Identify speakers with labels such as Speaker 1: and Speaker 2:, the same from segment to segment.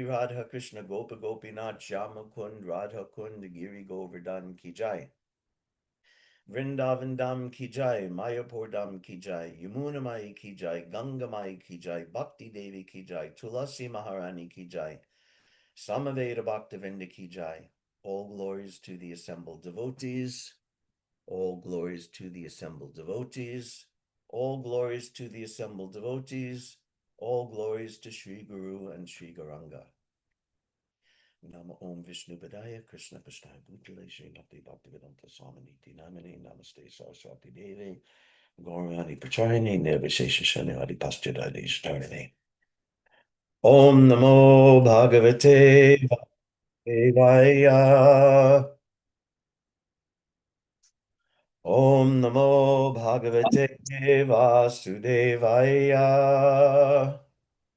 Speaker 1: Radha Krishna Gopa Gopinath Shyama Kund Radha Kund Giri Govardhan Ki Jai. Vrindavan Dham Ki Jai, Mayapur Dham Ki Jai, Yamuna Mai Ki Jai, Ganga Mai Ki Jai, Bhakti Devi Ki Jai, Tulasi Maharani Ki Jai, Samaveda Bhaktivinda Ki Jai. All glories to the assembled devotees. All glories to the assembled devotees. All glories to the assembled devotees. All glories to Sri Guru and Sri Gauranga. Nama Om Vishnu Padaya Krishna Prasthaya Bhutale Shri Bhakti Bhaktivedanta Swaminiti Namani Namaste Saraswati Devi Gaurani Pracharine Nirvishesha Shani Paschadadi Shtarine. Om Namo Bhagavate Vasudevaya. Om Namo Bhagavate Vasudevaya.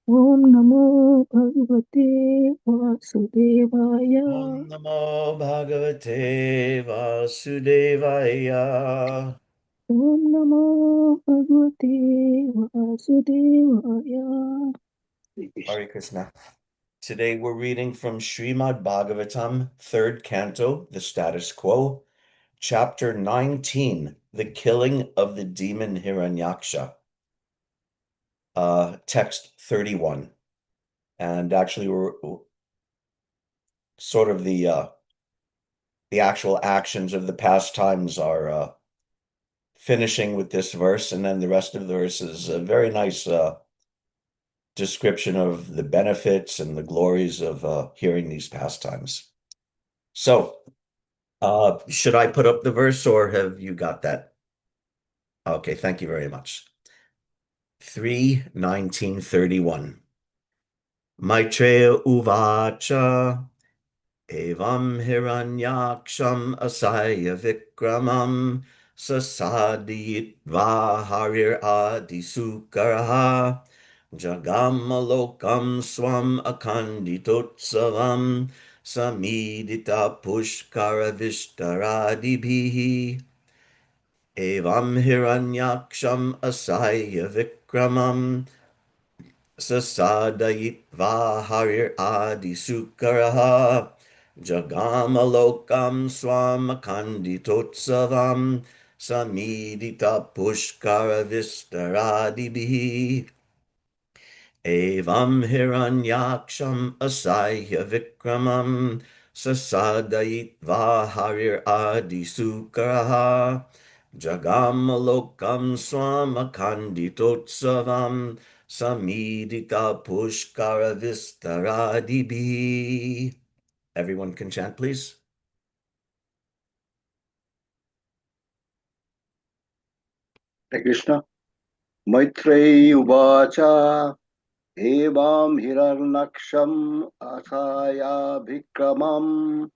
Speaker 2: Om Namo Bhagavate Vasudevaya.
Speaker 1: Om Namo Bhagavate Vasudevaya.
Speaker 2: Om Namo Bhagavate Vasudevaya.
Speaker 1: Hare Krishna. Today we're reading from Srimad Bhagavatam, 3rd canto, The Status Quo, chapter 19, The Killing of the Demon Hiranyaksha, text 31. And actually we're sort of the actual actions of the past times are finishing with this verse, and then the rest of the verse is a very nice description of the benefits and the glories of hearing these pastimes. So, should I put up the verse or have you got that? Okay, thank you very much. 3:19:31. Maitreya Uvacha Evam Hiranyaksham Asaya Vikramam Sasadiyitva Harir Adisukaraha Jagamalokam Swam Akanditotsavam Samidita Pushkara Vishtaradibhihi Evam Hiranyaksham Asaya Vikramam Sasadayitva Harir Adisukaraha Jagamalokam Swamakanditotsavam Samidita Pushkara Vistaradibihi Evam Hiranyaksham Asaya Vikramam Sasadayitva Harir Adisukaraha Jagamalokam Swamakanditotsavam Samidita Pushkara Vistaradibihi. Everyone can chant, please.
Speaker 3: Hare Krishna. Maitreyi Uvacha Evam Hiranyaksham Asaya Vikramam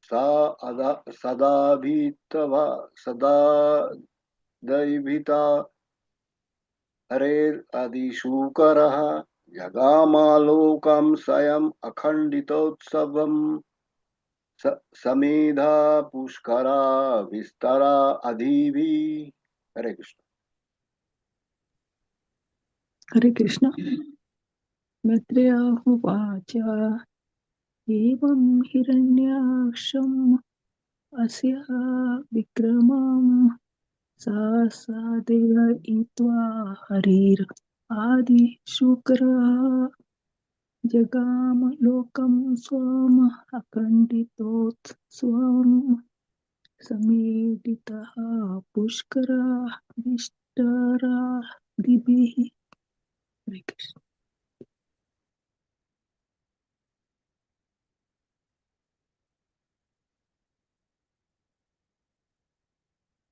Speaker 3: Sada Daivita Hare Adishukaraha Jagamalokam Sayam Akhanditotsavam Samedha Pushkara Vistara Adhivi. Hare Krishna.
Speaker 2: Hare Krishna. Maitreya Uvacha Evam Hiranyaksham Asya Vikramam Sasadevayitva Harir Adi Shukra Jagamalokam Swam Akanditot Swam Sameditaha Pushkara Vishtara Dibihi. Hare Krishna.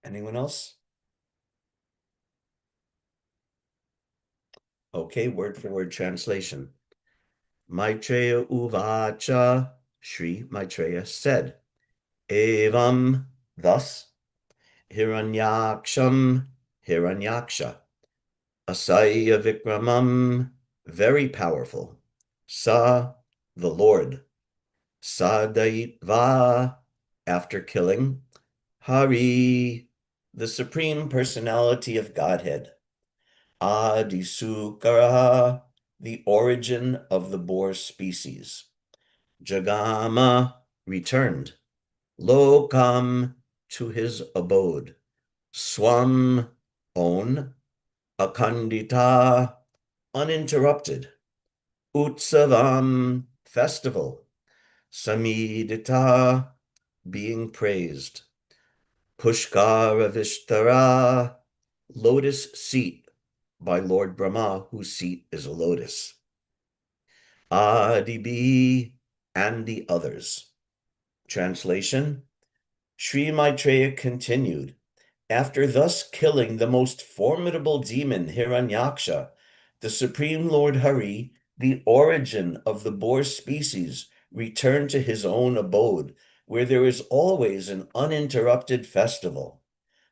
Speaker 1: Anyone else? Okay, word for word translation. Maitreya Uvacha, Sri Maitreya said, Evam, thus, Hiranyaksham, Hiranyaksha, Asaya Vikramam, very powerful, Sa, the Lord, Sadayitva, after killing, Hari, the Supreme Personality of Godhead, Adisukara, the origin of the boar species. Jagama returned, Lokam to his abode, Swam own, Akandita uninterrupted, Utsavam festival, Samidita being praised, Pushkara Vishtara lotus seat by Lord Brahma, whose seat is a lotus, Adibi and the others. Translation: Sri Maitreya continued, after thus killing the most formidable demon Hiranyaksha, the Supreme Lord Hari, the origin of the boar species, returned to his own abode, where there is always an uninterrupted festival.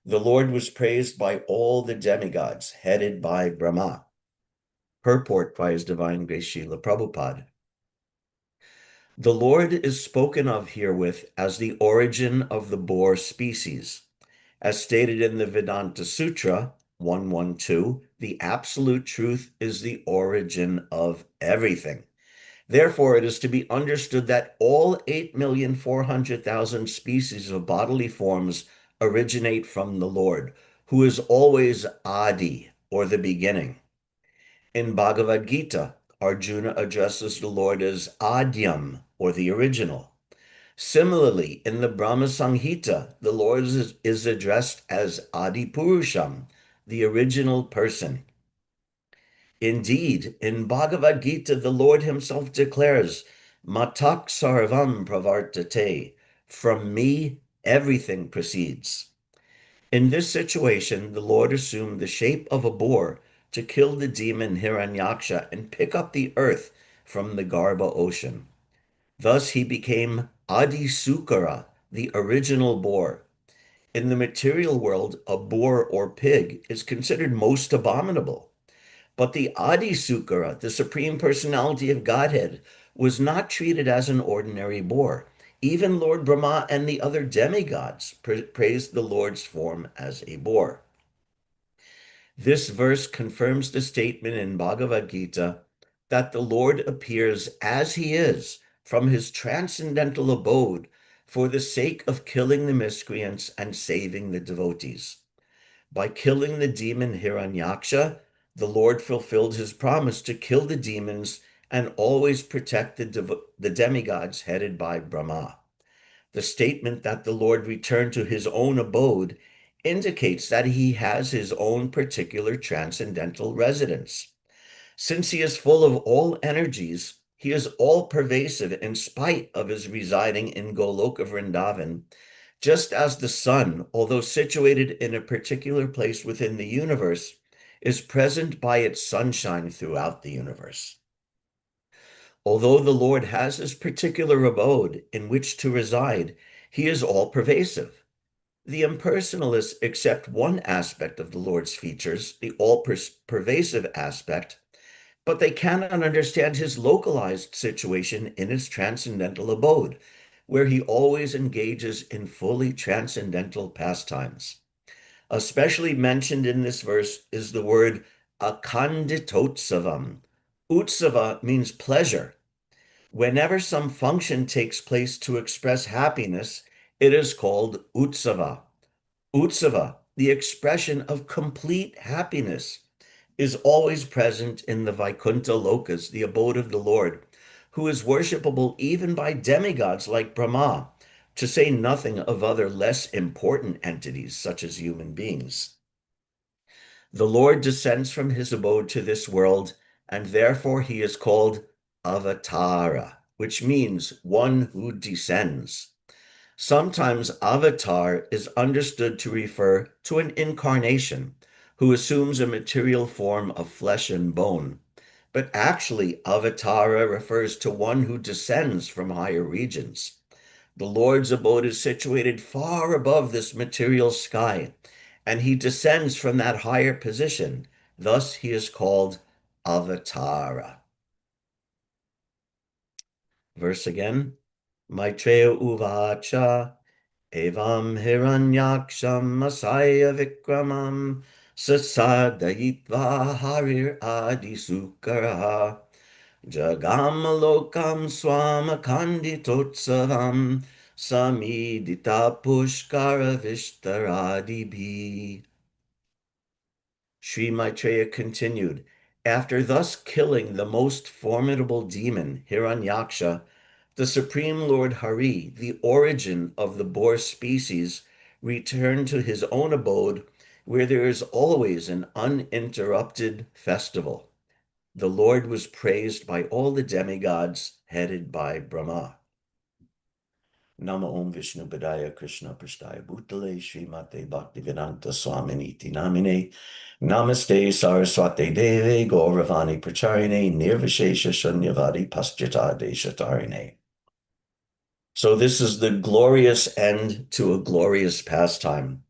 Speaker 1: The Lord was praised by all the demigods, headed by Brahma. Purport by His Divine Grace Srila Prabhupada. The Lord is spoken of herewith as the origin of the boar species. As stated in the Vedanta Sutra 112, the absolute truth is the origin of everything. Therefore, it is to be understood that all 8,400,000 species of bodily forms originate from the Lord, who is always Adi, or the beginning. In Bhagavad Gita, Arjuna addresses the Lord as Adyam, or the original. Similarly, in the Brahma Samhita, the Lord is addressed as Adi Purusham, the original person. Indeed, in Bhagavad Gita, the Lord himself declares, Matak sarvam pravartate, from me everything proceeds. In this situation, the Lord assumed the shape of a boar to kill the demon Hiranyaksha and pick up the earth from the Garbha ocean. Thus he became Adi Sukara, the original boar. In the material world, a boar or pig is considered most abominable. But the Adi Sukara, the Supreme Personality of Godhead, was not treated as an ordinary boar. Even Lord Brahma and the other demigods praised the Lord's form as a boar. This verse confirms the statement in Bhagavad Gita that the Lord appears as he is from his transcendental abode for the sake of killing the miscreants and saving the devotees. By killing the demon Hiranyaksha, the Lord fulfilled his promise to kill the demons and always protect the demigods headed by Brahma. The statement that the Lord returned to his own abode indicates that he has his own particular transcendental residence. Since he is full of all energies, he is all pervasive in spite of his residing in Goloka Vrindavan, just as the sun, although situated in a particular place within the universe, is present by its sunshine throughout the universe. Although the Lord has his particular abode in which to reside, he is all pervasive. The impersonalists accept one aspect of the Lord's features, the all pervasive aspect, but they cannot understand his localized situation in his transcendental abode, where he always engages in fully transcendental pastimes. Especially mentioned in this verse is the word akanditotsavam. Utsava means pleasure. Whenever some function takes place to express happiness, it is called utsava. Utsava, the expression of complete happiness, is always present in the Vaikuntha Lokas, the abode of the Lord, who is worshipable even by demigods like Brahma, to say nothing of other less important entities such as human beings. The Lord descends from his abode to this world, and therefore he is called Avatara, which means one who descends. Sometimes avatar is understood to refer to an incarnation who assumes a material form of flesh and bone. But actually, avatara refers to one who descends from higher regions. The Lord's abode is situated far above this material sky, and he descends from that higher position. Thus, he is called avatara. Verse again. Maitreya uvacha evam hiranyaksham masaya vikramam sasadayitva harir adisukara jagamalokam swamakanditotsavam samidita pushkara vishtaradibhi. Sri Maitreya continued, after thus killing the most formidable demon, Hiranyaksha, the Supreme Lord Hari, the origin of the boar species, returned to his own abode where there is always an uninterrupted festival. The Lord was praised by all the demigods headed by Brahma. Nama Om Vishnu Padaya Krishna Prasthaya Bhutale Srimate Bhaktivedanta Swaminiti Namine Namaste Saraswate Deve Gauravani Pracharine Nirvishesha Shunyavadi Paschata Deshatarine. So this is the glorious end to a glorious pastime.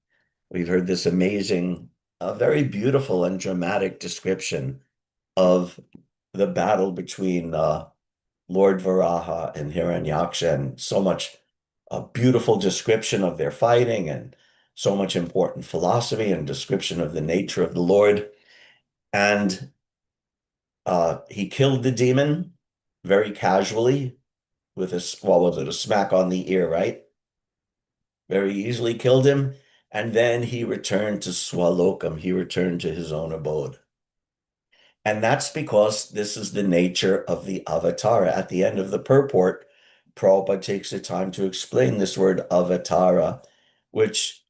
Speaker 1: We've heard this amazing, very beautiful and dramatic description of the battle between Lord Varaha and Hiranyaksha, and so much beautiful description of their fighting and so much important philosophy and description of the nature of the Lord. And he killed the demon very casually with a smack on the ear, right? Very easily killed him. And then he returned to Swalokam. He returned to his own abode. And that's because this is the nature of the avatara. At the end of the purport, Prabhupada takes the time to explain this word avatara, which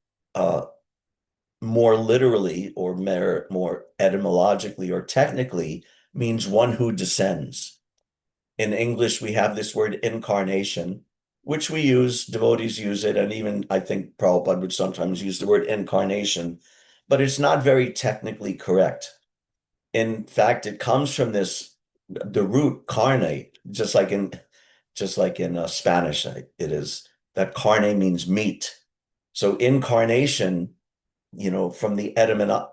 Speaker 1: more literally or more etymologically or technically means one who descends. In English, we have this word incarnation, which we use, devotees use it, and even I think Prabhupada would sometimes use the word incarnation, but it's not very technically correct. In fact, it comes from the root carne, just like in Spanish, it is that carne means meat. So incarnation, from the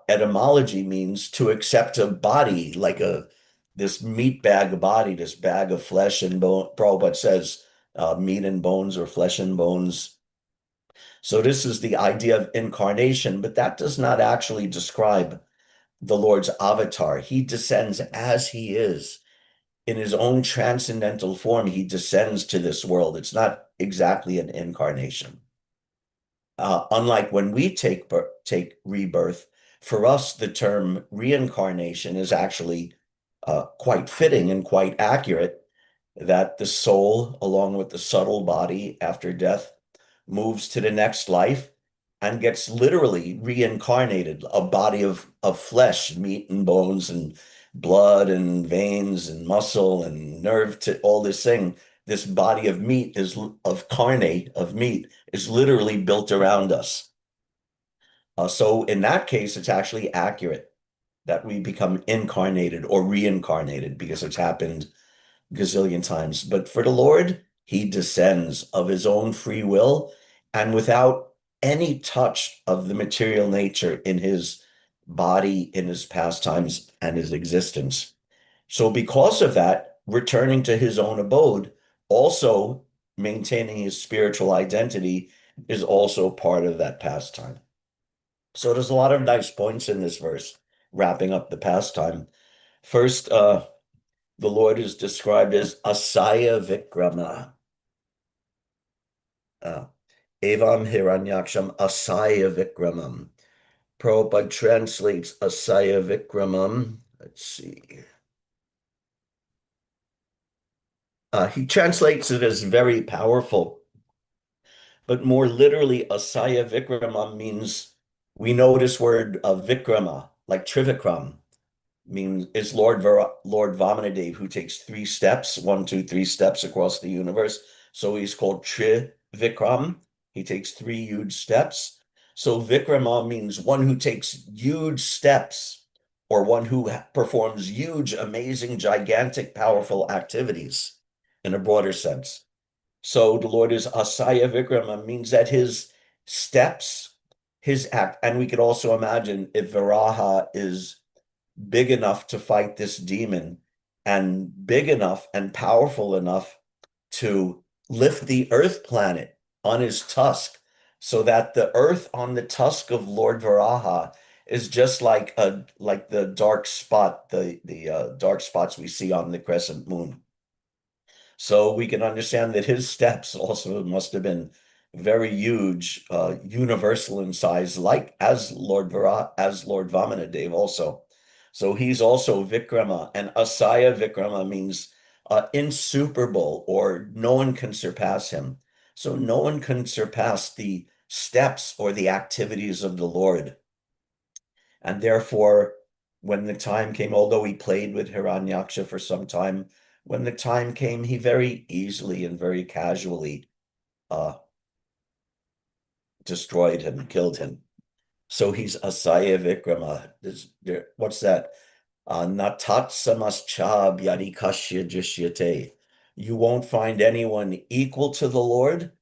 Speaker 1: etymology means to accept a body, like this meat bag of body, this bag of flesh and bone. Prabhupada says meat and bones or flesh and bones. So this is the idea of incarnation, but that does not actually describe the Lord's avatar. He descends as he is. In his own transcendental form, he descends to this world. It's not exactly an incarnation. Unlike when we take rebirth, for us, the term reincarnation is actually quite fitting and quite accurate, that the soul, along with the subtle body after death, moves to the next life and gets literally reincarnated, a body of flesh, meat and bones and blood and veins and muscle and nerve, to all this thing. This body of meat is of carne, of meat, is literally built around us. So in that case, it's actually accurate that we become incarnated or reincarnated because it's happened gazillion times. But for the Lord, he descends of his own free will and without any touch of the material nature in his body, in his pastimes, and his existence. So because of that, returning to his own abode, also maintaining his spiritual identity, is also part of that pastime. So there's a lot of nice points in this verse, wrapping up the pastime. First, the Lord is described as Asaya Vikrama. Evam Hiranyaksham Asaya Vikramam. Prabhupada translates Asaya Vikramam. Let's see. He translates it as very powerful, but more literally, Asaya Vikramam means, we know this word Vikrama, like Trivikram, means it's Lord Vamanadev, who takes 3 steps, 1, 2, 3 steps across the universe. So he's called Vikram. He takes 3 huge steps. So Vikrama means one who takes huge steps, or one who performs huge, amazing, gigantic, powerful activities in a broader sense. So the Lord is Asaya Vikrama, means that his steps, his act, and we could also imagine if Varaha is big enough to fight this demon and big enough and powerful enough to lift the earth planet on his tusk, so that the earth on the tusk of Lord Varaha is just like the dark spot, the dark spots we see on the crescent moon. So we can understand that his steps also must have been very huge, universal in size, like as Lord Vamanadev also. So he's also Vikrama, and Asaya Vikrama means insuperable, or no one can surpass him. So no one can surpass the steps or the activities of the Lord. And therefore, when the time came, although he played with Hiranyaksha for some time, when the time came, he very easily and very casually uh, destroyed him, killed him. So he's Asaya Vikrama. What's that? Natatsamascha Yadikashya Jishyate. You won't find anyone equal to the Lord,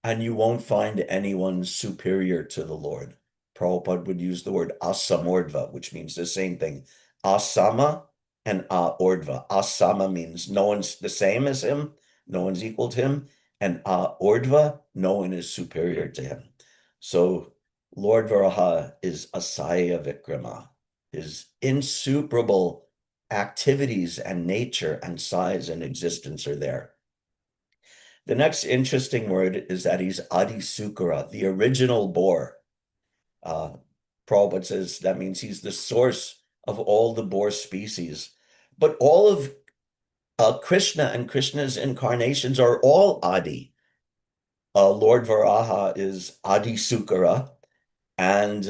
Speaker 1: and you won't find anyone superior to the Lord. Prabhupada would use the word asamordva, which means the same thing. Asama and aordva. Asama means no one's the same as him, no one's equal to him, and aordva, no one is superior to him. So Lord Varaha is Asaya Vikrama. His insuperable activities and nature and size and existence are there. The next interesting word is that he's Adi Sukara, the original boar. Uh, Prabhupada says that means he's the source of all the boar species. But all of Krishna and Krishna's incarnations are all Adi. Lord Varaha is Adi Sukara, and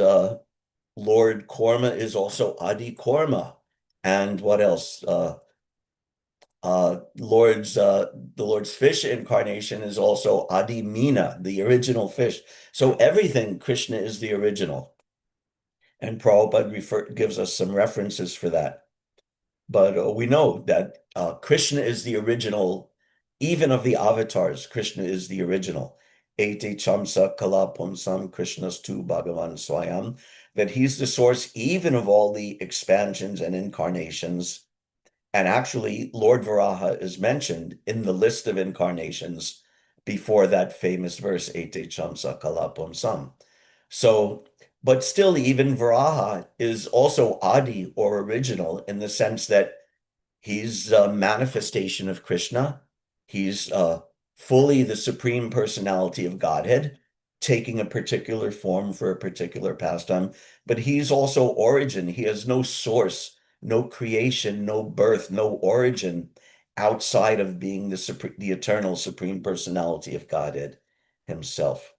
Speaker 1: Lord Korma is also Adi Korma. And what else? The Lord's fish incarnation is also Adi Mina, the original fish. So everything Krishna is the original. And Prabhupada gives us some references for that. But we know that Krishna is the original, even of the avatars. Krishna is the original. Ete Chamsa Kala Pumsam Krishnas tu Bhagavan Swayam, that he's the source even of all the expansions and incarnations. And actually, Lord Varaha is mentioned in the list of incarnations before that famous verse, Ete Chamsa Kalapam Sam. So, but still, even Varaha is also Adi, or original, in the sense that he's a manifestation of Krishna. He's fully the supreme personality of Godhead, taking a particular form for a particular pastime. But he's also origin. He has no source, no creation, no birth, no origin outside of being the eternal supreme personality of Godhead himself.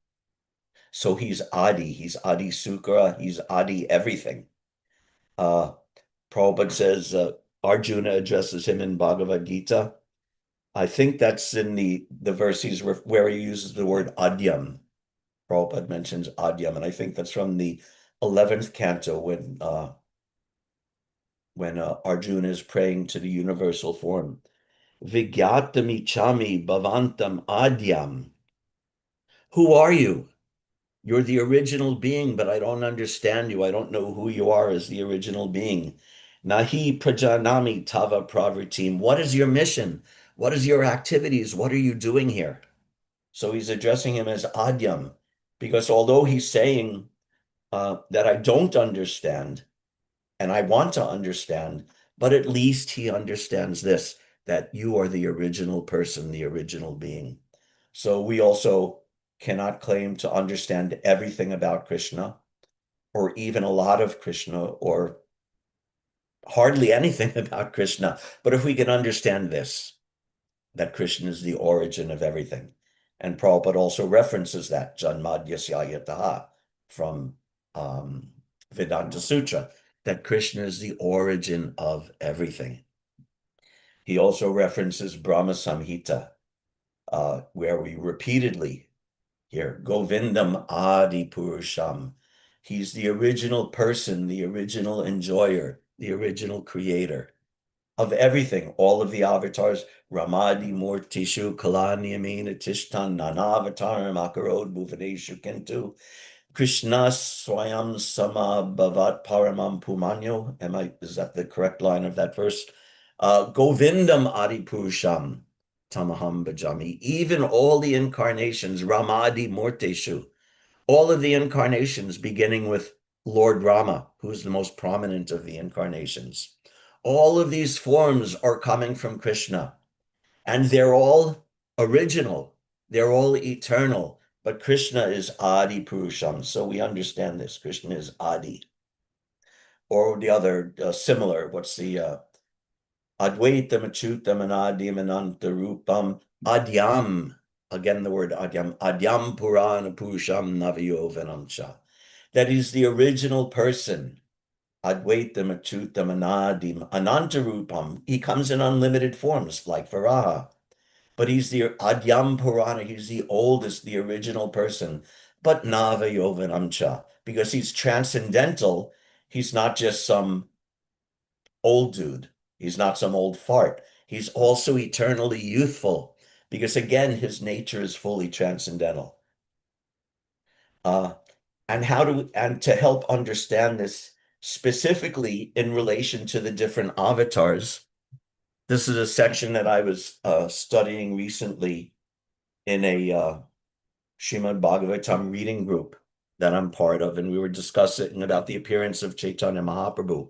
Speaker 1: So he's Adi Sukra, he's Adi everything. Uh, Prabhupada says Arjuna addresses him in Bhagavad Gita. I think that's in the verse where he uses the word Adyam. Prabhupada mentions Adyam, and I think that's from the 11th canto when Arjuna is praying to the universal form. Vigyatam ichami bhavantam Adyam. Who are you? You're the original being, but I don't understand you. I don't know who you are as the original being. Nahi prajanami tava pravritim. What is your mission? What is your activities? What are you doing here? So he's addressing him as Adyam, because although he's saying that I don't understand and I want to understand, but at least he understands this, that you are the original person, the original being. So we also cannot claim to understand everything about Krishna, or even a lot of Krishna, or hardly anything about Krishna. But if we can understand this, that Krishna is the origin of everything. And Prabhupada also references that, Janmadhyasya from Vedanta Sutra, that Krishna is the origin of everything. He also references Brahma Samhita, where we repeatedly hear Govindam Adi Purusham. He's the original person, the original enjoyer, the original creator of everything, all of the avatars. Ramadi Murtishu Kalani Amina Tishtan Nanavataram Akarod Bhuvaneshu Kintu Krishna Swayam Sama Bhavat Paramam Pumanyo. Is that the correct line of that verse? Govindam Adi Purusham Tamaham Bhajami. Even all the incarnations, Ramadi Murteshu, all of the incarnations beginning with Lord Rama, who's the most prominent of the incarnations. All of these forms are coming from Krishna, and they're all original. They're all eternal. But Krishna is Adi Purusham, so we understand this. Krishna is Adi. Or the other similar, what's the Advaitam, Achyutam, Anadim, Anantarupam, Adyam. Again, the word Adyam. Adyam Purana Purusham Navayo Venamcha. That is the original person. Advaitam, Achyutam, Anadim, Anantarupam. He comes in unlimited forms, like Varaha. But he's the Adyam Purana. He's the oldest, the original person. But Navayo Venamcha. Because he's transcendental. He's not just some old dude. He's not some old fart. He's also eternally youthful because, again, his nature is fully transcendental. Uh, and to help understand this specifically in relation to the different avatars, this is a section that I was studying recently in a Srimad Bhagavatam reading group that I'm part of, and we were discussing about the appearance of Chaitanya Mahaprabhu.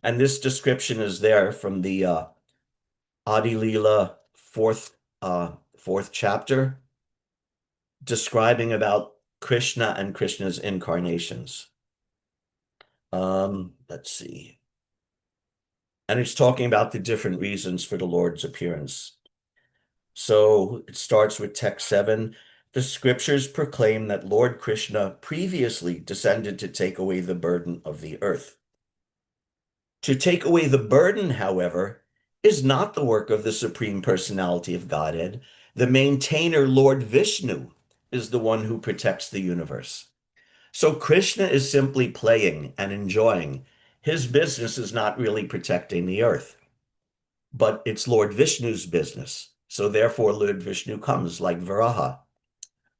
Speaker 1: And this description is there from the Adi Leela fourth chapter, describing about Krishna and Krishna's incarnations. Let's see. And it's talking about the different reasons for the Lord's appearance. So it starts with text 7. The scriptures proclaim that Lord Krishna previously descended to take away the burden of the earth. To take away the burden, however, is not the work of the Supreme Personality of Godhead. The maintainer, Lord Vishnu, is the one who protects the universe. So Krishna is simply playing and enjoying. His business is not really protecting the earth, but it's Lord Vishnu's business. So therefore, Lord Vishnu comes like Varaha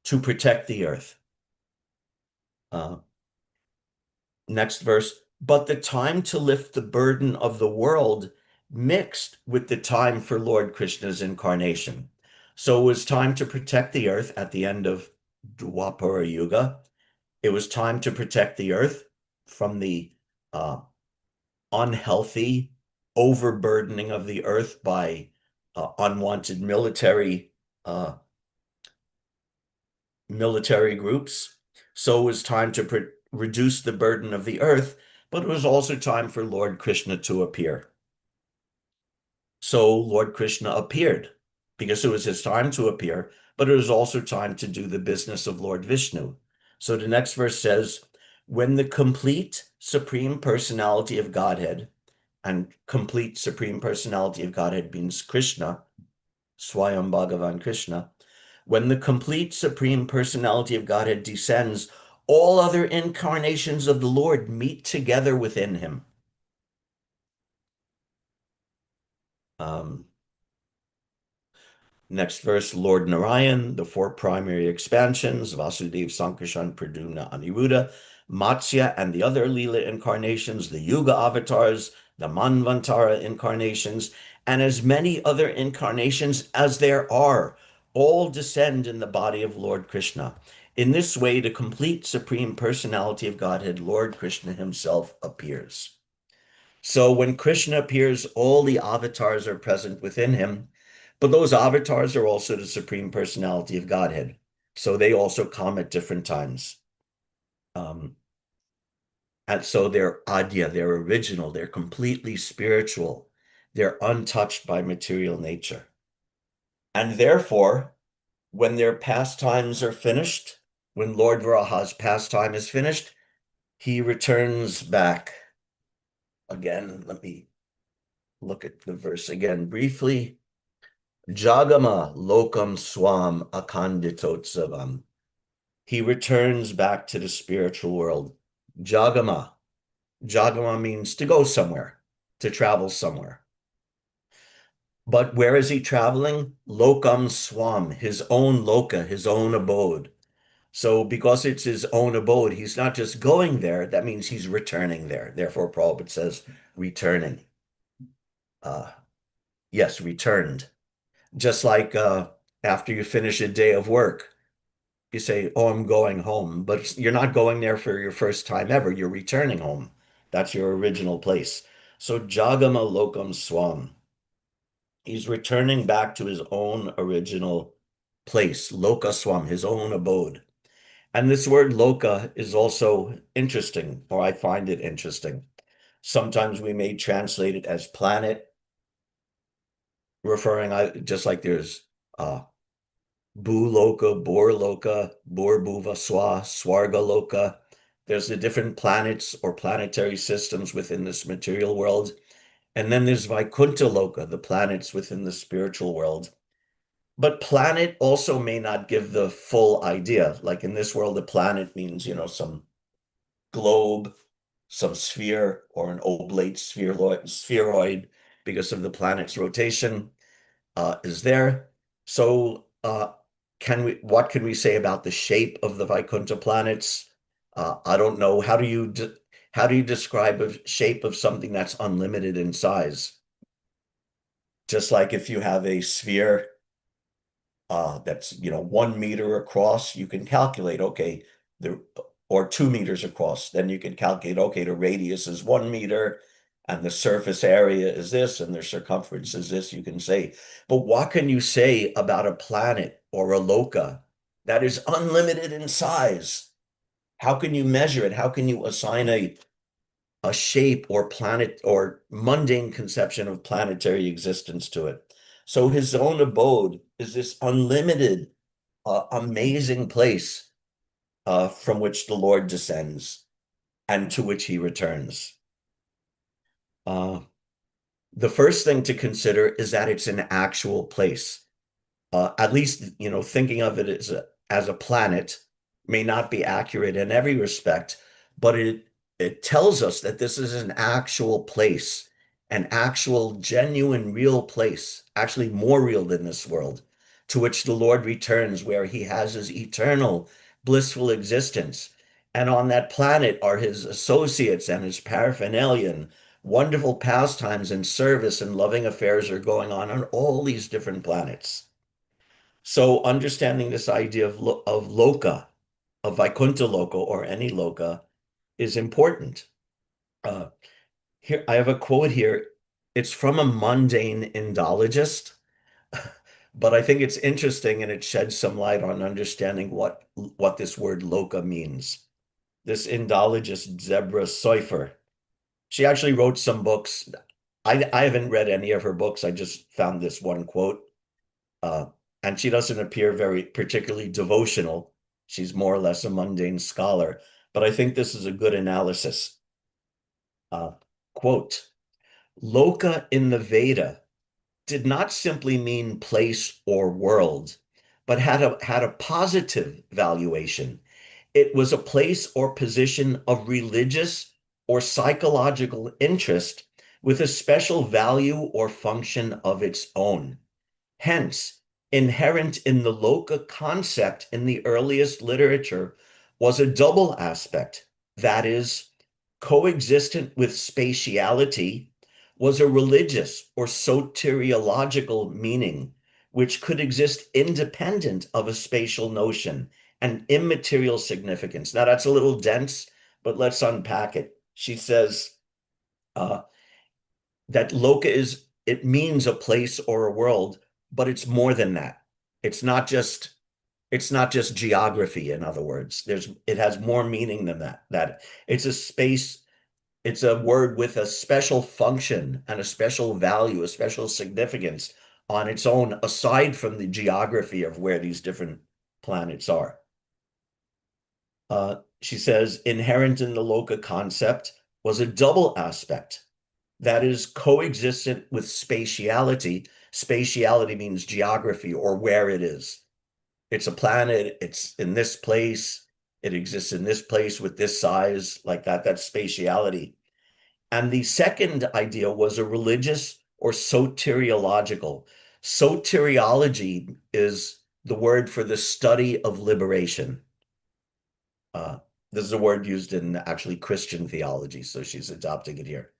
Speaker 1: to protect the earth. Next verse. But the time to lift the burden of the world mixed with the time for Lord Krishna's incarnation. So it was time to protect the earth at the end of Dwapara Yuga. It was time to protect the earth from the unhealthy overburdening of the earth by unwanted military groups. So it was time to reduce the burden of the earth, but it was also time for Lord Krishna to appear. So Lord Krishna appeared because it was his time to appear, but it was also time to do the business of Lord Vishnu. So the next verse says, when the complete Supreme Personality of Godhead, and complete Supreme Personality of Godhead means Krishna, Swayam Bhagavan Krishna, when the complete Supreme Personality of Godhead descends, all other incarnations of the Lord meet together within him. Next verse, Lord Narayan, the four primary expansions, Vasudev, Sankarshan, Pradyumna, Aniruddha, Matsya, and the other Leela incarnations, the Yuga avatars, the Manvantara incarnations, and as many other incarnations as there are, all descend in the body of Lord Krishna. In this way, the complete Supreme Personality of Godhead, Lord Krishna himself, appears. So when Krishna appears, all the avatars are present within him, but those avatars are also the Supreme Personality of Godhead. So they also come at different times. And so they're adya, they're original, they're completely spiritual, they're untouched by material nature. And therefore, when their pastimes are finished, when Lord Varaha's pastime is finished, he returns back. Again, let me look at the verse again briefly. Jagama lokam swam akanditotsavam. He returns back to the spiritual world. Jagama. Jagama means to go somewhere, to travel somewhere. But where is he traveling? Lokam swam, his own loka, his own abode. So because it's his own abode, he's not just going there, that means he's returning there. Therefore, Prabhupada says returning. Yes, returned. Just like after you finish a day of work, you say, oh, I'm going home, but you're not going there for your first time ever. You're returning home. That's your original place. So Jagama Lokam Swam. He's returning back to his own original place, Loka Swam, his own abode. And this word Loka is also interesting, or I find it interesting. Sometimes we may translate it as planet, referring just like there's Bhuloka, Borloka, Borbhuva, Swarga Loka. There's the different planets or planetary systems within this material world. And then there's Vaikuntha Loka, the planets within the spiritual world. But planet also may not give the full idea. Like in this world, a planet means, some globe, some sphere, or an oblate spheroid because of the planet's rotation is there. So, what can we say about the shape of the Vaikuntha planets? I don't know. How do you describe a shape of something that's unlimited in size? Just like if you have a sphere that's 1 meter across, you can calculate, okay, the or 2 meters across, then you can calculate, okay, the radius is 1 meter and the surface area is this and the circumference is this, you can say. But what can you say about a planet or a loka that is unlimited in size? How can you measure it? How can you assign a shape or planet or mundane conception of planetary existence to it? So his own abode is this unlimited, amazing place from which the Lord descends and to which he returns. Uh, the first thing to consider is that it's an actual place. At least, thinking of it as a planet may not be accurate in every respect, but it tells us that this is an actual place, an actual, genuine, real place, actually more real than this world, to which the Lord returns, where he has his eternal, blissful existence. And on that planet are his associates and his paraphernalia, and wonderful pastimes and service and loving affairs are going on all these different planets. So understanding this idea of loka, of Vaikuntha loka or any loka, is important. Uh, Here, I have a quote here. It's from a mundane Indologist, but I think it's interesting and it sheds some light on understanding what this word loka means. This Indologist, Zebra Seufer, she actually wrote some books. I haven't read any of her books. I just found this one quote. Uh, and she doesn't appear very particularly devotional. She's more or less a mundane scholar. But I think this is a good analysis. Uh, Quote, Loka in the Veda did not simply mean place or world, but had a positive valuation. It was a place or position of religious or psychological interest with a special value or function of its own. Hence, inherent in the loka concept in the earliest literature was a double aspect, that is, coexistent with spatiality was a religious or soteriological meaning, which could exist independent of a spatial notion and immaterial significance. Now, that's a little dense, but let's unpack it. She says, uh, that loka it means a place or a world, but it's more than that. It's not just it's not just geography, in other words. It has more meaning than that. That it's a space, it's a word with a special function and a special value, a special significance on its own, aside from the geography of where these different planets are. She says, inherent in the loka concept was a double aspect that is coexistent with spatiality. Spatiality means geography or where it is. It's a planet, it's in this place, it exists in this place with this size, like that. That's spatiality. And the second idea was a religious or soteriological. Soteriology is the word for the study of liberation. Uh, this is a word used in actually Christian theology, so she's adopting it here.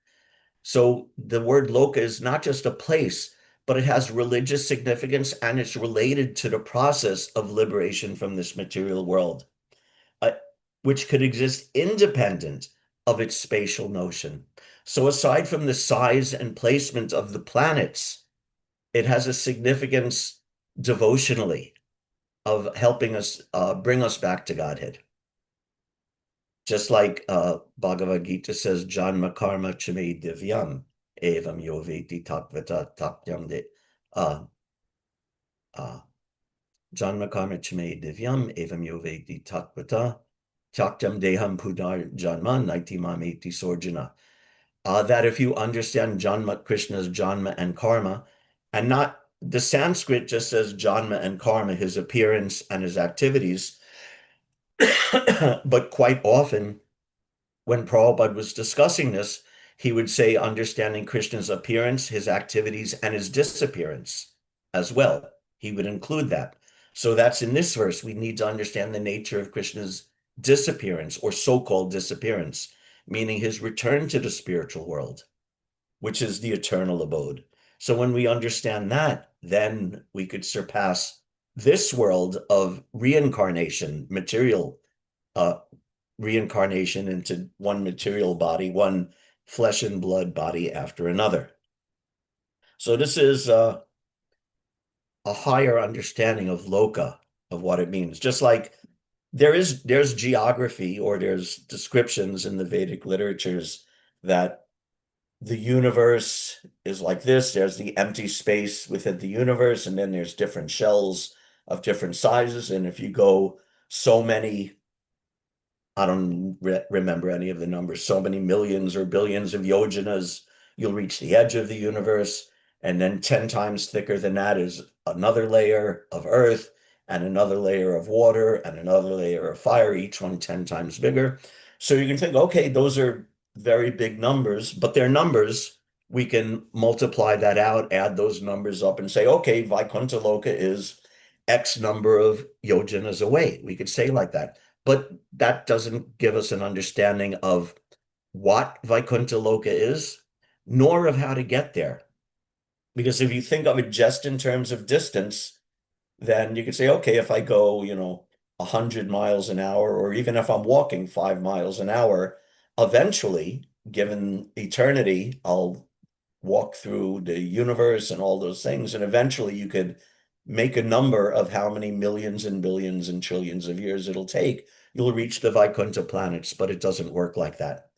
Speaker 1: So the word loka is not just a place, but it has religious significance and it's related to the process of liberation from this material world, uh, which could exist independent of its spatial notion. So aside from the size and placement of the planets, it has a significance devotionally of helping us bring us back to Godhead. Just like Bhagavad Gita says, Janma karma chame divyam, evam yo veti tatvata tatyam de Janma karma chame divyam, evam yo veti tatvata tatyam deham pudar janma naiti mameti sorjana. That if you understand Janma, Krishna's Janma and karma, and not the Sanskrit just says Janma and karma, his appearance and his activities, but quite often when Prabhupada was discussing this, he would say understanding Krishna's appearance, his activities, and his disappearance as well. He would include that. So that's in this verse. We need to understand the nature of Krishna's disappearance or so-called disappearance, meaning his return to the spiritual world, which is the eternal abode. So when we understand that, then we could surpass this world of reincarnation, material reincarnation into one material body, one flesh and blood body after another. So this is a higher understanding of loka, of what it means. Just like there's geography or there's descriptions in the Vedic literatures that the universe is like this. There's the empty space within the universe, and then there's different shells of different sizes. And if you go so many, I don't remember any of the numbers, so many millions or billions of yojanas, you'll reach the edge of the universe. And then 10 times thicker than that is another layer of earth and another layer of water and another layer of fire, each one 10 times bigger. So you can think, okay, those are very big numbers, but they're numbers. We can multiply that out, add those numbers up and say, okay, Vaikuntha Loka is X number of yojanas away. We could say like that. But that doesn't give us an understanding of what Vaikuntha Loka is, nor of how to get there. Because if you think of it just in terms of distance, then you could say, okay, if I go, 100 miles an hour, or even if I'm walking 5 miles an hour, eventually, given eternity, I'll walk through the universe and all those things. And eventually you could make a number of how many millions and billions and trillions of years it'll take. You'll reach the Vaikuntha planets, but it doesn't work like that.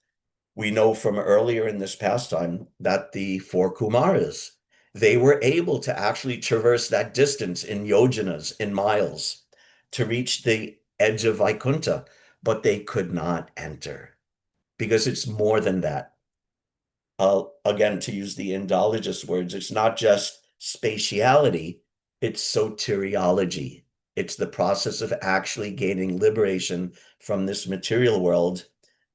Speaker 1: We know from earlier in this pastime that the four Kumaras, they were able to actually traverse that distance in yojanas, in miles, to reach the edge of Vaikuntha, but they could not enter because it's more than that. Again, to use the Indologist words, it's not just spatiality, it's soteriology. It's the process of actually gaining liberation from this material world,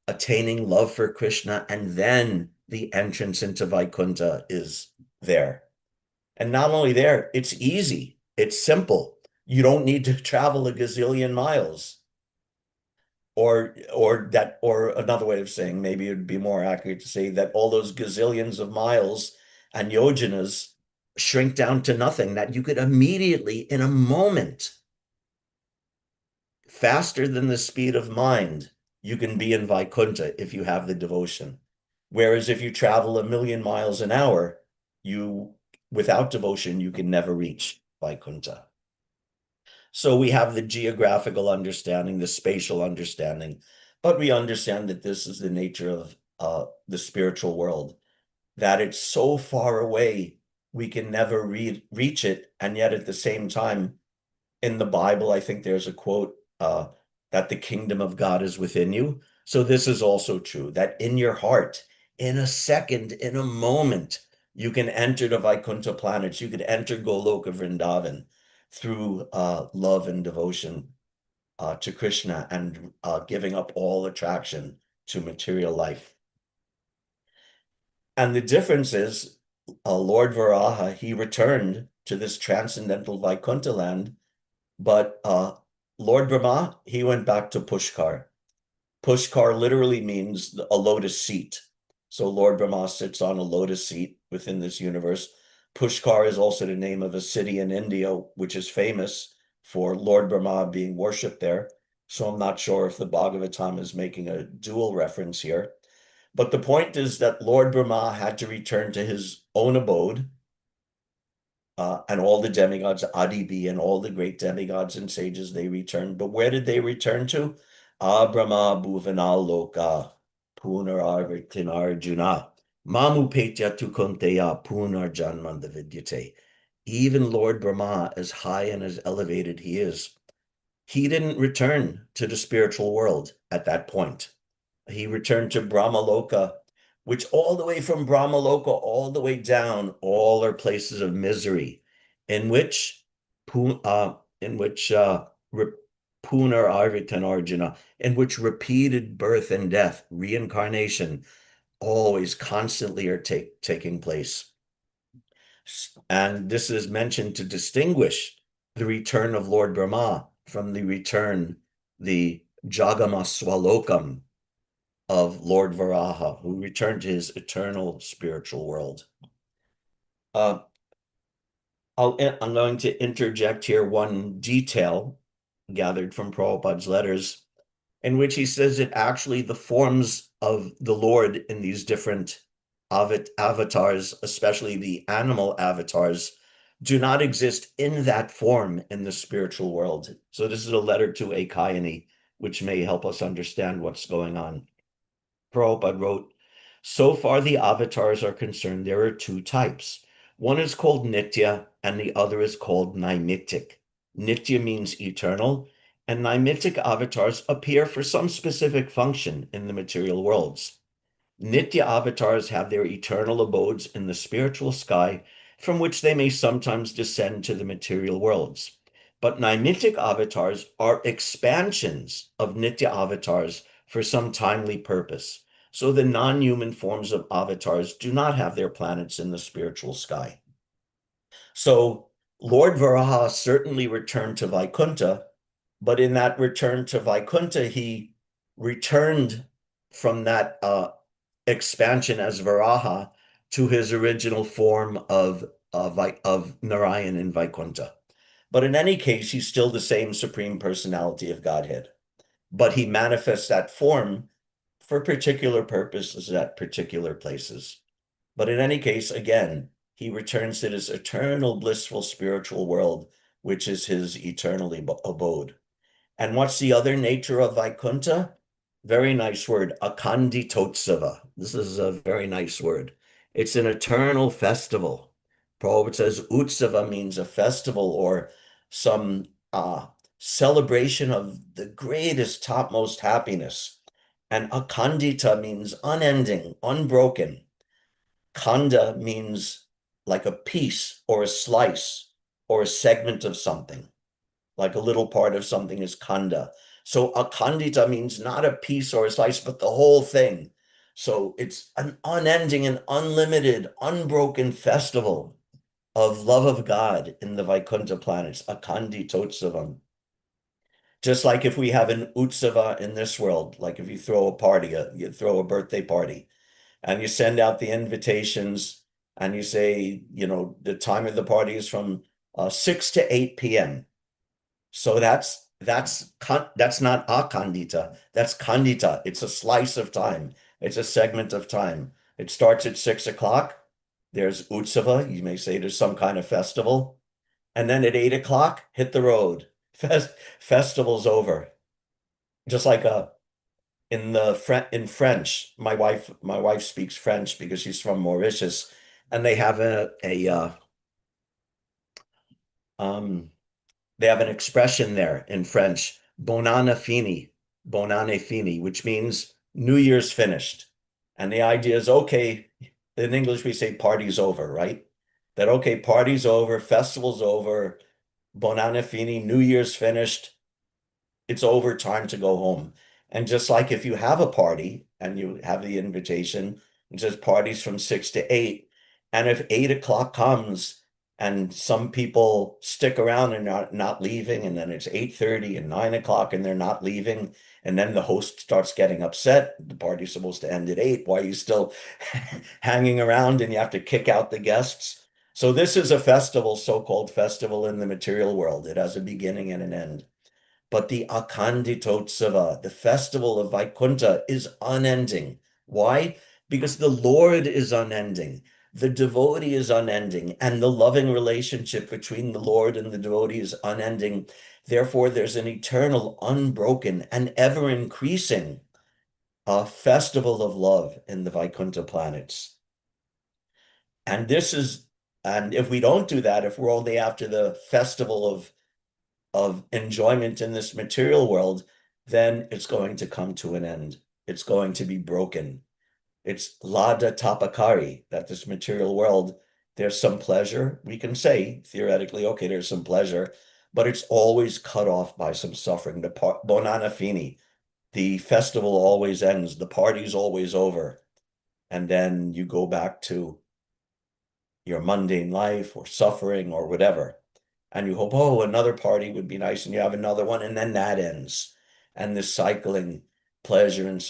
Speaker 1: attaining love for Krishna, and then the entrance into Vaikuntha is there. And not only there, it's easy, it's simple. You don't need to travel a gazillion miles. Or another way of saying, maybe it'd be more accurate to say that all those gazillions of miles and yojanas shrink down to nothing, that you could immediately, in a moment, faster than the speed of mind, you can be in Vaikuntha if you have the devotion. Whereas if you travel 1,000,000 miles an hour, without devotion, you can never reach Vaikuntha. So we have the geographical understanding, the spatial understanding, but we understand that this is the nature of the spiritual world, that it's so far away, we can never reach it. And yet at the same time, in the Bible, I think there's a quote that the kingdom of God is within you. So this is also true, that in your heart, in a second, in a moment, you can enter the Vaikuntha planets, you could enter Goloka Vrindavan through love and devotion to Krishna and giving up all attraction to material life. And the difference is Lord Varaha, he returned to this transcendental Vaikuntha land, but Lord Brahma, he went back to Pushkar. Pushkar literally means a lotus seat. So Lord Brahma sits on a lotus seat within this universe. Pushkar is also the name of a city in India, which is famous for Lord Brahma being worshipped there. So I'm not sure if the Bhagavatam is making a dual reference here. But the point is that Lord Brahma had to return to his own abode, and all the demigods, Adibi, and all the great demigods and sages, they returned. But where did they return to? Brahma Bhuvanal Loka, Punarartinarjuna, Mamu Petya Tukunteya, Punarjanmanda Vidyate. Even Lord Brahma, as high and as elevated he is, he didn't return to the spiritual world at that point. He returned to Brahmaloka, which all the way from Brahmaloka all the way down, all are places of misery, in which Punar Arvitan Arjuna, in which repeated birth and death, reincarnation, always constantly are taking place. And this is mentioned to distinguish the return of Lord Brahma from the Jagamaswalokam of Lord Varaha, who returned to his eternal spiritual world. I'm going to interject here one detail gathered from Prabhupada's letters, in which he says that actually the forms of the Lord in these different avatars, especially the animal avatars, do not exist in that form in the spiritual world. So this is a letter to Ekayani, which may help us understand what's going on. Prabhupada wrote, so far the avatars are concerned, there are two types. One is called Nitya and the other is called Naimitic. Nitya means eternal, and Naimitic avatars appear for some specific function in the material worlds. Nitya avatars have their eternal abodes in the spiritual sky, from which they may sometimes descend to the material worlds. But Naimitic avatars are expansions of Nitya avatars for some timely purpose. So the non-human forms of avatars do not have their planets in the spiritual sky. So Lord Varaha certainly returned to Vaikuntha, but in that return to Vaikuntha, he returned from that expansion as Varaha to his original form of Narayan in Vaikuntha. But in any case, he's still the same Supreme Personality of Godhead. But he manifests that form for particular purposes at particular places. But in any case, again, he returns to this eternal blissful spiritual world, which is his eternal abode. And what's the other nature of Vaikuntha? Very nice word, Akanditotsava. This is a very nice word. It's an eternal festival. Prabhupada says Utsava means a festival or some celebration of the greatest, topmost happiness. And Akandita means unending, unbroken. Khanda means like a piece or a slice or a segment of something. Like a little part of something is khanda. So akhandita means not a piece or a slice, but the whole thing. So it's an unending and unlimited, unbroken festival of love of God in the Vaikuntha planets, Akanditotsavam. Just like if we have an utsava in this world, like if you throw a party, you throw a birthday party, and you send out the invitations and you say, the time of the party is from 6 to 8 p.m. So that's not akandita. That's kandita. It's a slice of time. It's a segment of time. It starts at 6 o'clock. There's utsava. You may say there's some kind of festival. And then at 8 o'clock, hit the road. Festival's over. Just like in French, my wife speaks French because she's from Mauritius, and they have they have an expression there in French, bonane fini, which means New Year's finished. And the idea is, okay, in English we say party's over, right? That, okay, party's over, festival's over, bonane fini, New Year's finished, it's over, time to go home. And just like if you have a party and you have the invitation, it says parties from 6 to 8. And if 8 o'clock comes and some people stick around and not leaving, and then it's 8:30 and 9 o'clock and they're not leaving, and then the host starts getting upset. The party's supposed to end at 8. Why are you still hanging around? And you have to kick out the guests. So this is a festival, so-called festival in the material world. It has a beginning and an end. But the Akanditotsava, the festival of Vaikuntha, is unending. Why? Because the Lord is unending. The devotee is unending, and the loving relationship between the Lord and the devotee is unending. Therefore, there's an eternal, unbroken, and ever increasing festival of love in the Vaikuntha planets. And and if we don't do that, if we're only after the festival of enjoyment in this material world, then it's going to come to an end. It's going to be broken. It's lada tapakari, that this material world, there's some pleasure. We can say theoretically, okay, there's some pleasure, but it's always cut off by some suffering. The Bonana Fini, the festival always ends, the party's always over, and then you go back to your mundane life or suffering or whatever. And you hope, oh, another party would be nice, and you have another one, and then that ends. And this cycling pleasure and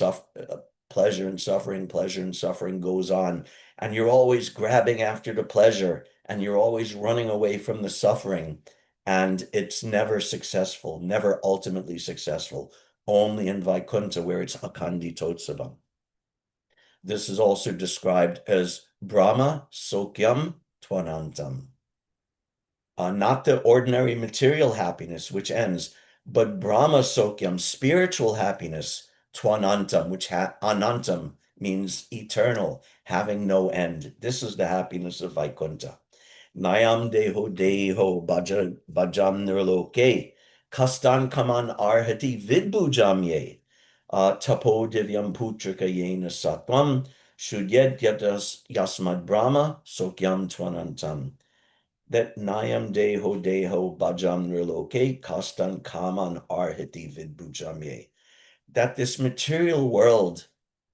Speaker 1: pleasure and suffering, pleasure and suffering goes on. And you're always grabbing after the pleasure, and you're always running away from the suffering. And it's never successful, never ultimately successful, only in Vaikuntha, where it's Akandi Totsavam. This is also described as Brahma Sokyam Twanantam. Not the ordinary material happiness, which ends, but Brahma Sokyam, spiritual happiness, Twanantam, which Anantam means eternal, having no end. This is the happiness of Vaikuntha. Nayam deho deho bhajam nirloke, kastan kaman arhati vidbujam ye. Tapo divyam putrika yena satvam, shudyet yasmad brahma sokyam twanantam. That nayam deho deho bhajam nirloke, kastan kaman arhati vidbujam ye. That this material world,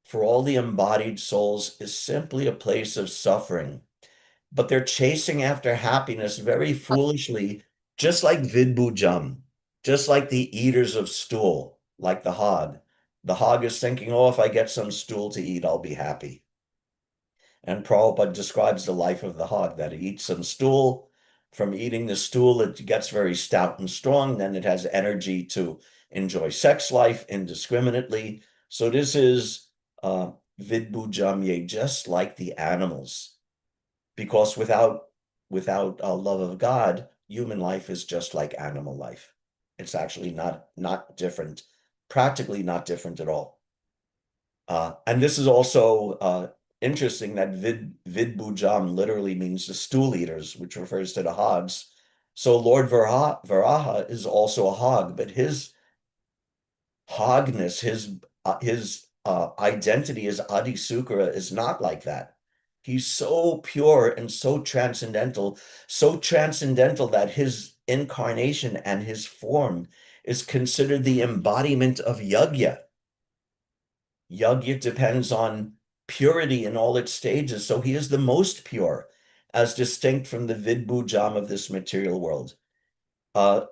Speaker 1: for all the embodied souls, is simply a place of suffering. But they're chasing after happiness very foolishly, just like Vidbujam, just like the eaters of stool, like the hog. The hog is thinking, oh, if I get some stool to eat, I'll be happy. And Prabhupada describes the life of the hog, that it eats some stool. From eating the stool, it gets very stout and strong. Then it has energy to enjoy sex life indiscriminately. So this is Vidbujamye, just like the animals. Because without a love of God, human life is just like animal life. It's actually not different, practically not different at all. And this is also interesting that Vidbujam literally means the stool eaters, which refers to the hogs. So Lord Varaha is also a hog, but his hogness, his identity as Adi Sukara is not like that. He's so pure and so transcendental that his incarnation and his form is considered the embodiment of yagya. Yagya depends on purity in all its stages, so he is the most pure, as distinct from the vidbujam of this material world.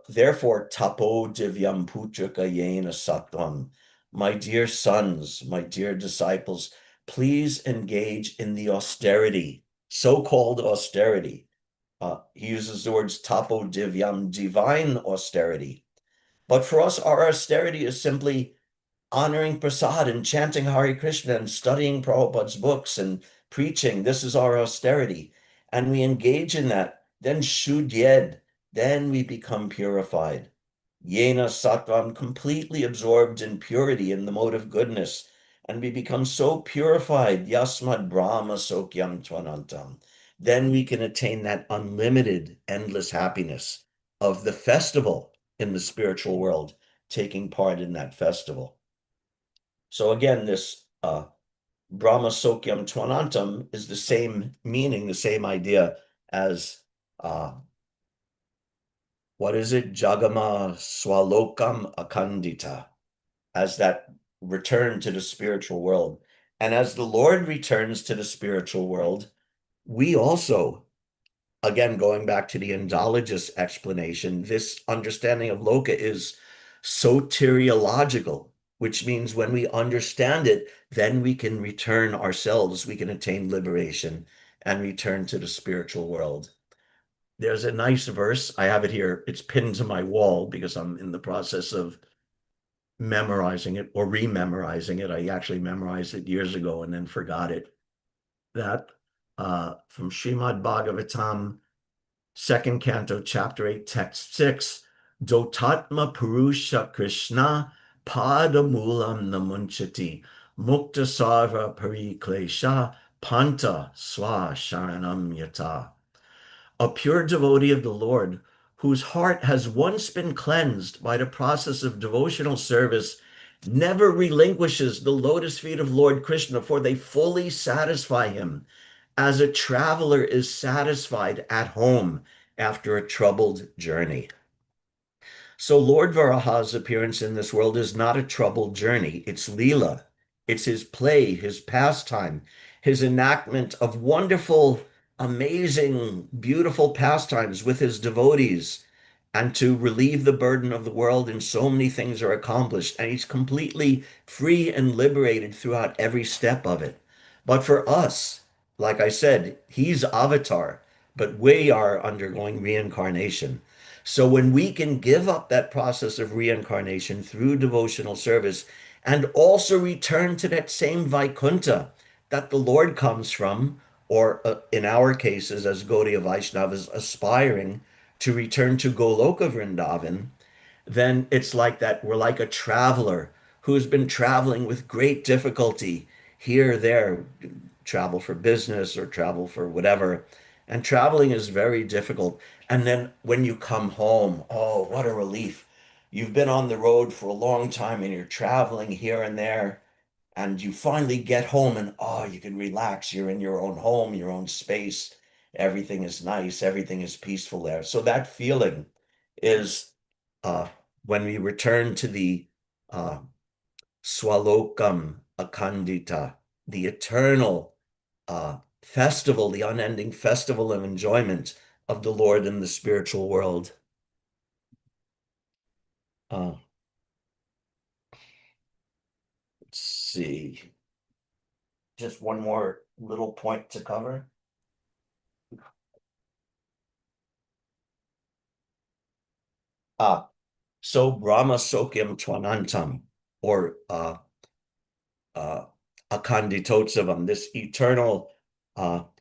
Speaker 1: Therefore, tapo divyam putraka yena sattvam. My dear sons, my dear disciples, please engage in the austerity, so-called austerity. He uses the words tapo divyam, divine austerity. But for us, our austerity is simply honoring Prasad and chanting Hare Krishna and studying Prabhupada's books and preaching. This is our austerity. And we engage in that. Then Shudyed, then we become purified. Yena Sattvam, completely absorbed in purity, in the mode of goodness. And we become so purified. Yasmad Brahma Sokyam Twanantam. Then we can attain that unlimited, endless happiness of the festival in the spiritual world, taking part in that festival. So again, this Brahma Sokyam Twanantam is the same meaning, the same idea as what is it? Jagama Swalokam Akandita, as that return to the spiritual world. And as the Lord returns to the spiritual world, we also, again, going back to the Indologous explanation, this understanding of Loka is soteriological, which means when we understand it, then we can return ourselves, we can attain liberation, and return to the spiritual world. There's a nice verse. I have it here. It's pinned to my wall because I'm in the process of memorizing it or rememorizing it. I actually memorized it years ago and then forgot it. That from Srimad Bhagavatam, second canto, chapter 8, text 6, Dotatma Purusha Krishna Padamulam Namunchati Mukta Sarva Pariklesha Panta Swa Sharanam Yata. A pure devotee of the Lord, whose heart has once been cleansed by the process of devotional service, never relinquishes the lotus feet of Lord Krishna, for they fully satisfy him, as a traveler is satisfied at home after a troubled journey. So Lord Varaha's appearance in this world is not a troubled journey. It's Leela. It's his play, his pastime, his enactment of wonderful, amazing, beautiful pastimes with his devotees. And to relieve the burden of the world, and so many things are accomplished. And he's completely free and liberated throughout every step of it. But for us, like I said, he's Avatar, but we are undergoing reincarnation. So when we can give up that process of reincarnation through devotional service and also return to that same Vaikuntha that the Lord comes from, or in our cases as Gaudiya Vaishnavas aspiring to return to Goloka Vrindavan, then it's like that. We're like a traveler who's been traveling with great difficulty here, there, travel for business or travel for whatever. And traveling is very difficult. And then when you come home, oh, what a relief. You've been on the road for a long time and you're traveling here and there, and you finally get home and oh, you can relax. You're in your own home, your own space. Everything is nice, everything is peaceful there. So that feeling is uh, when we return to the uh, Swalokam Akandita, the eternal festival, the unending festival of enjoyment of the Lord in the spiritual world. Uh, let's see. Just one more little point to cover. So Brahma Sokyam Twanantam, or uh, Akanditotsavam, this eternal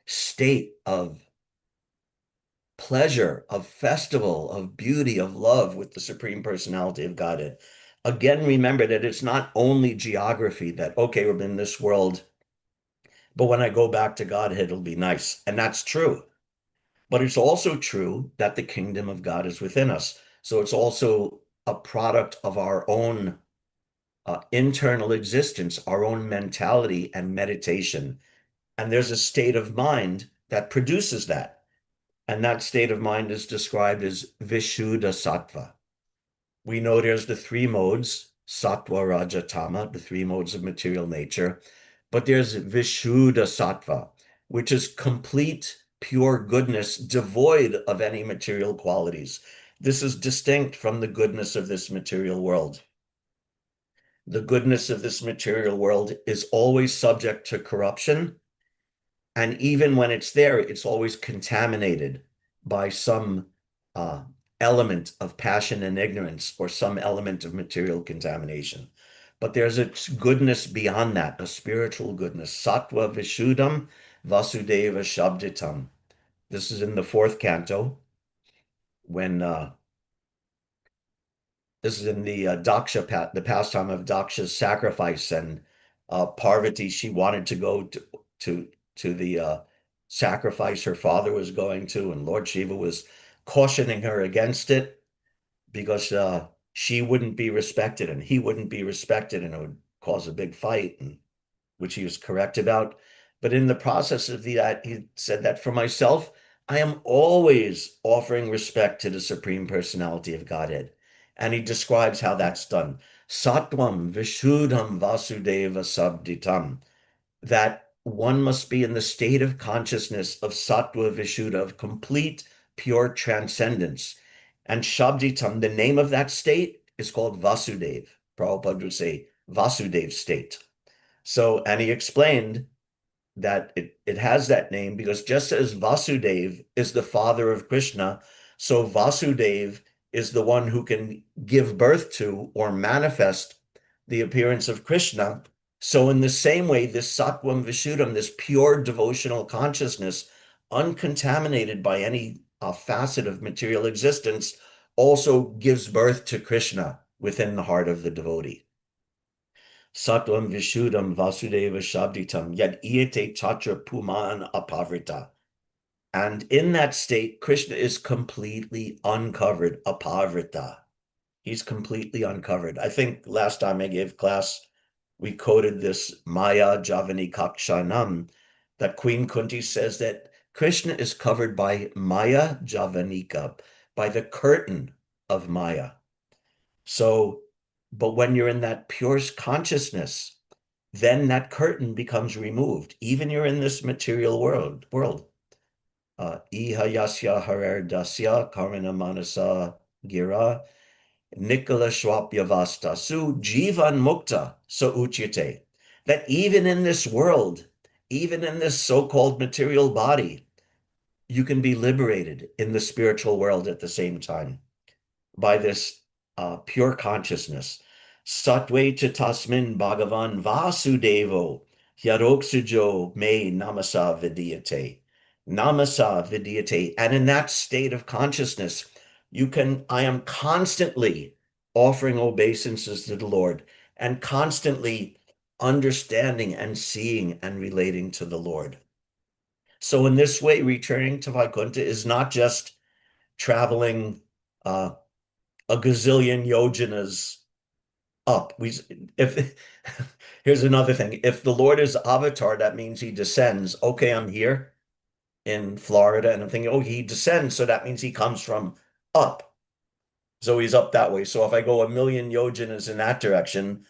Speaker 1: state of pleasure, of festival, of beauty, of love with the Supreme Personality of Godhead. Again, remember that it's not only geography that, okay, we're in this world, but when I go back to Godhead, it'll be nice. And that's true. But it's also true that the kingdom of God is within us. So it's also a product of our own internal existence, our own mentality and meditation. And there's a state of mind that produces that. And that state of mind is described as Vishuddha Sattva. We know there's the three modes, Sattva, Raja, Tama, the three modes of material nature. But there's Vishuddha Sattva, which is complete, pure goodness, devoid of any material qualities. This is distinct from the goodness of this material world. The goodness of this material world is always subject to corruption. And even when it's there, it's always contaminated by some element of passion and ignorance or some element of material contamination. But there's a goodness beyond that, a spiritual goodness. Sattva Vishuddham Vasudeva Shabditam. This is in the fourth canto when this is in the Daksha, the pastime of Daksha's sacrifice, and Parvati, she wanted to go to the sacrifice her father was going to, and Lord Shiva was cautioning her against it because she wouldn't be respected and he wouldn't be respected, and it would cause a big fight, and which he was correct about. But in the process of that, he said that for myself, I am always offering respect to the Supreme Personality of Godhead. And he describes how that's done. Sattvam Vishuddham Vasudeva Sabditam. That one must be in the state of consciousness of Sattva Vishuddha, of complete, pure transcendence. And Shabditam, the name of that state is called Vasudev. Prabhupada would say Vasudev state. So, and he explained that it has that name because just as Vasudev is the father of Krishna, so Vasudev is the one who can give birth to or manifest the appearance of Krishna. So in the same way, this Sattvam Vishuddham, this pure devotional consciousness, uncontaminated by any facet of material existence, also gives birth to Krishna within the heart of the devotee. Sattvam Vishuddham Vasudeva Shabditam Yad Iyate Chatra Puman Apavrita. And in that state, Krishna is completely uncovered, apavrita. He's completely uncovered. I think last time I gave class, we quoted this Maya Javani Kakshanam, that Queen Kunti says that Krishna is covered by Maya Javanika, by the curtain of Maya. So, but when you're in that pure consciousness, then that curtain becomes removed. Even you're in this material world. Iha yasya harer dasya karmana manasa gira Nikala Shwapyavastasu Jivan Mukta So Uchyate. That even in this world, even in this so-called material body, you can be liberated in the spiritual world at the same time by this pure consciousness. Satve Chitasmin Bhagavan Vasudevo Hyaroksujo Me Namasa Vidyate. Namasa Vidyate. And in that state of consciousness, I am constantly offering obeisances to the Lord and constantly understanding and seeing and relating to the Lord. So in this way, returning to Vaikuntha is not just traveling a gazillion yojanas up. If here's another thing. If the Lord is avatar, that means he descends. Okay, I'm here in Florida, and I'm thinking, oh, he descends, so that means he comes from up. So he's up that way. So if I go a million yojanas in that direction,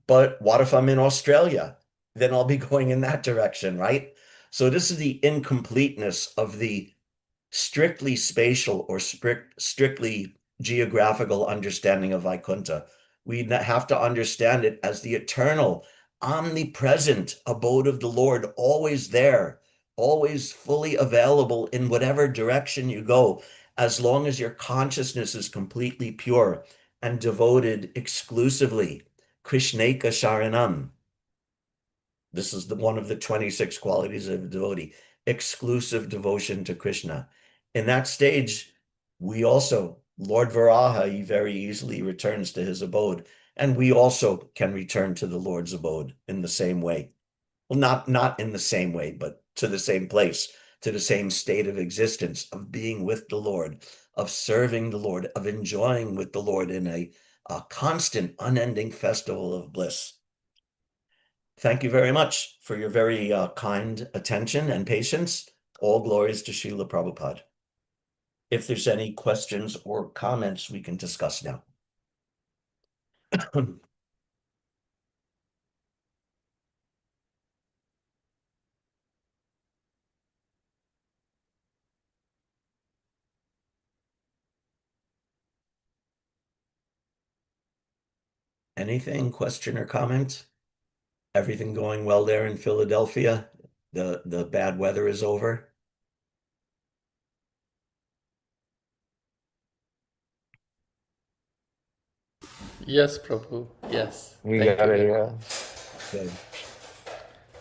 Speaker 1: but what if I'm in Australia? Then I'll be going in that direction, right? So this is the incompleteness of the strictly spatial or strictly geographical understanding of Vaikuntha. We have to understand it as the eternal, omnipresent abode of the Lord, always there, always fully available in whatever direction you go, as long as your consciousness is completely pure and devoted exclusively. Krishneka Sharanam. This is one of the 26 qualities of a devotee, exclusive devotion to Krishna. In that stage, we also, Lord Varaha, he very easily returns to his abode, and we also can return to the Lord's abode in the same way. Well, not in the same way, but to the same place, to the same state of existence, of being with the Lord, of serving the Lord, of enjoying with the Lord in a constant, unending festival of bliss. Thank you very much for your very kind attention and patience. All glories to Srila Prabhupada. If there's any questions or comments, we can discuss now. Anything, question or comment? Everything going well there in Philadelphia? The bad weather is over?
Speaker 4: Yes, Prabhu. Yes.
Speaker 5: We
Speaker 4: Thank
Speaker 5: got
Speaker 4: you very
Speaker 5: a.
Speaker 4: much.
Speaker 1: Good.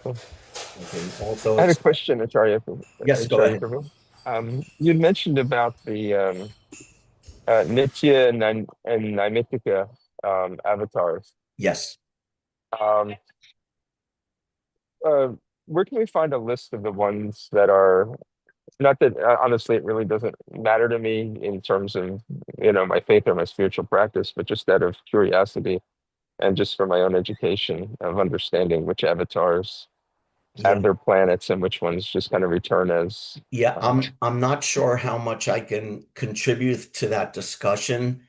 Speaker 5: Uh,
Speaker 1: Okay. Also,
Speaker 5: I had a
Speaker 1: it's
Speaker 5: question, Acharya,
Speaker 1: yes, go
Speaker 5: Acharya
Speaker 1: ahead.
Speaker 5: Prabhu. You mentioned about the Nitya and Naimittika avatars.
Speaker 1: Yes.
Speaker 5: Um, uh, where can we find a list of the ones that are not that honestly it really doesn't matter to me in terms of my faith or my spiritual practice, but just out of curiosity and just for my own education of understanding which avatars
Speaker 1: Yeah.
Speaker 5: have their planets and which ones just kind of return as
Speaker 1: Yeah,
Speaker 5: um,
Speaker 1: I'm not sure how much I can contribute to that discussion.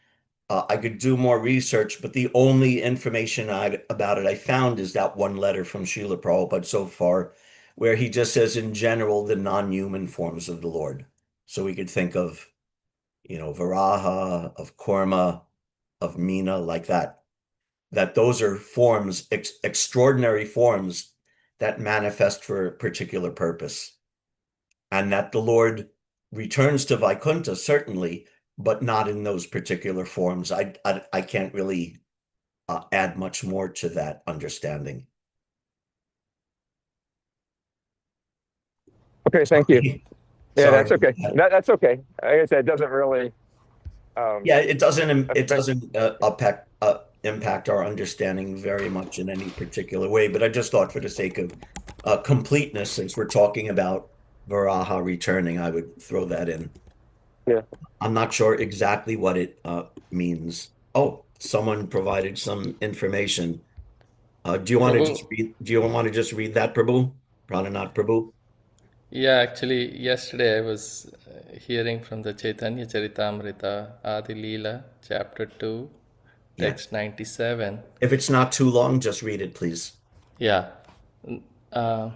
Speaker 1: I could do more research, but the only information about it I found is that one letter from Srila Prabhupada so far, where he just says in general the non-human forms of the Lord. So we could think of, Varaha, of Kurma, of Meena, like that. That those are forms, extraordinary forms that manifest for a particular purpose. And that the Lord returns to Vaikuntha, certainly, but not in those particular forms. I can't really add much more to that understanding.
Speaker 5: Okay, thank you.
Speaker 1: Sorry.
Speaker 5: Yeah,
Speaker 1: Sorry
Speaker 5: that's okay.
Speaker 1: about that.
Speaker 5: That's okay. Like I said, it doesn't really.
Speaker 1: Yeah, it doesn't
Speaker 5: affect-
Speaker 1: impact our understanding very much in any particular way. But I just thought, for the sake of completeness, since we're talking about Varaha returning, I would throw that in.
Speaker 5: Yeah.
Speaker 1: I'm not sure exactly what it means. Oh, someone provided some information. Do you want to just
Speaker 4: Prabhu,
Speaker 1: read? Do you want to just read that, Prabhu? Prananath Prabhu?
Speaker 4: yeah, actually, yesterday I was hearing from the Chaitanya Charitamrita, Adi Leela, chapter 2,
Speaker 1: Yeah.
Speaker 4: text 97.
Speaker 1: If it's not too long, just read it, please.
Speaker 4: Yeah. Uh,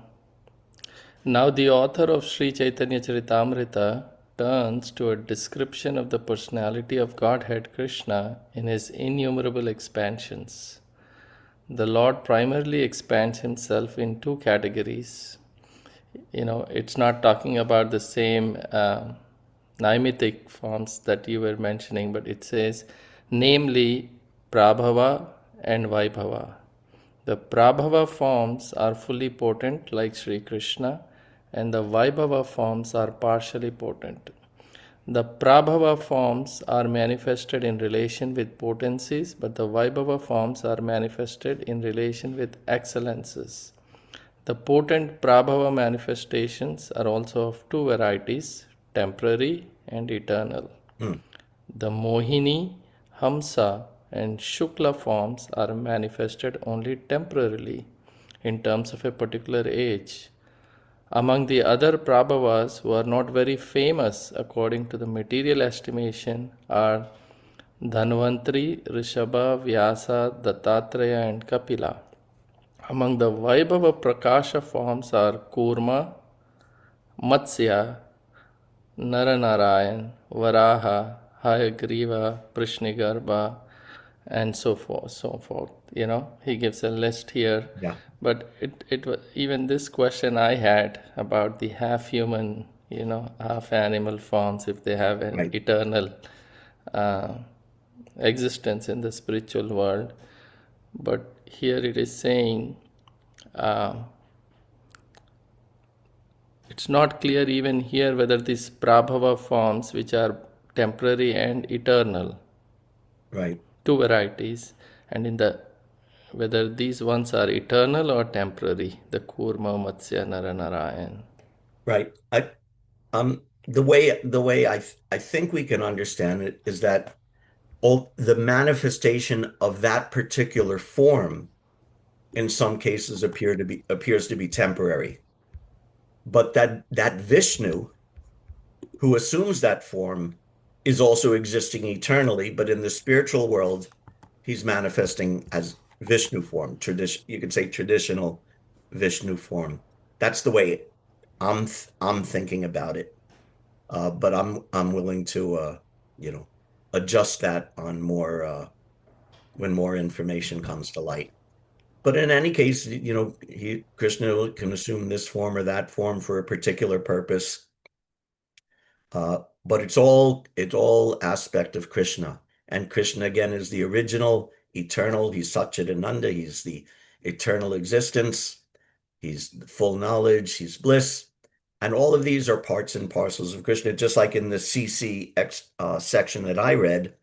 Speaker 4: Now, the author of Sri Chaitanya Charitamrita turns to a description of the personality of Godhead Krishna in his innumerable expansions. The Lord primarily expands himself in two categories. It's not talking about the same nimitic forms that you were mentioning, but it says, namely, Prabhava and Vaibhava. The Prabhava forms are fully potent, like Sri Krishna, and the Vaibhava forms are partially potent. The Prabhava forms are manifested in relation with potencies, but the Vaibhava forms are manifested in relation with excellences. The potent Prabhava manifestations are also of two varieties, temporary and eternal.
Speaker 1: Hmm.
Speaker 4: The Mohini, Hamsa, and Shukla forms are manifested only temporarily in terms of a particular age. Among the other Prabhavas who are not very famous according to the material estimation are Dhanvantri, Rishabha, Vyasa, Dattatreya, and Kapila. Among the Vaibhava Prakasha forms are Kurma, Matsya, Naranarayan, Varaha, Hayagriva, Prishnigarbha, and so forth, so forth. He gives a list here.
Speaker 1: Yeah.
Speaker 4: But it was even this question I had about the half human, half animal forms, if they have an
Speaker 1: Right.
Speaker 4: eternal uh, existence in the spiritual world. But here it is saying, uh, it's not clear even here whether these prabhava forms, which are temporary and eternal,
Speaker 1: Right.
Speaker 4: two varieties, and in the whether these ones are eternal or temporary, the Kurma, Matsya, Naranarayan.
Speaker 1: Right. The way I think we can understand it is that all the manifestation of that particular form in some cases appears to be temporary. But that Vishnu who assumes that form is also existing eternally, but in the spiritual world, he's manifesting as Vishnu form, you could say traditional Vishnu form. That's the way I'm thinking about it. But I'm willing to adjust that on more when more information comes to light. But in any case, Krishna can assume this form or that form for a particular purpose. But it's all aspect of Krishna. And Krishna again is the original, eternal. He's Satchidananda. He's the eternal existence. He's full knowledge. He's bliss. And all of these are parts and parcels of Krishna, just like in the CCX section that I read.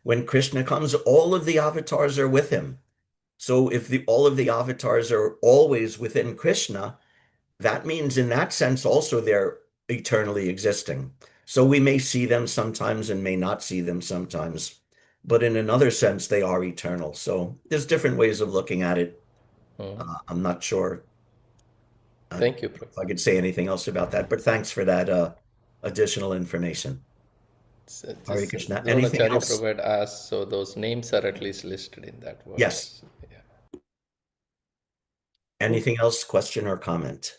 Speaker 1: When Krishna comes, all of the avatars are with him. So if all of the avatars are always within Krishna, that means in that sense also they're eternally existing. So we may see them sometimes and may not see them sometimes, but in another sense they are eternal. So there's different ways of looking at it. I'm not sure
Speaker 4: Thank you,
Speaker 1: if I
Speaker 4: Prabhu.
Speaker 1: could say anything else about that, but thanks for that additional information. Hare
Speaker 4: Just
Speaker 1: Krishna. Anything
Speaker 4: Dronacharya
Speaker 1: else?
Speaker 4: Prabhu had asked, so those names are at least listed in that
Speaker 1: Yes.
Speaker 4: verse. Yeah.
Speaker 1: Anything else? Question or comment?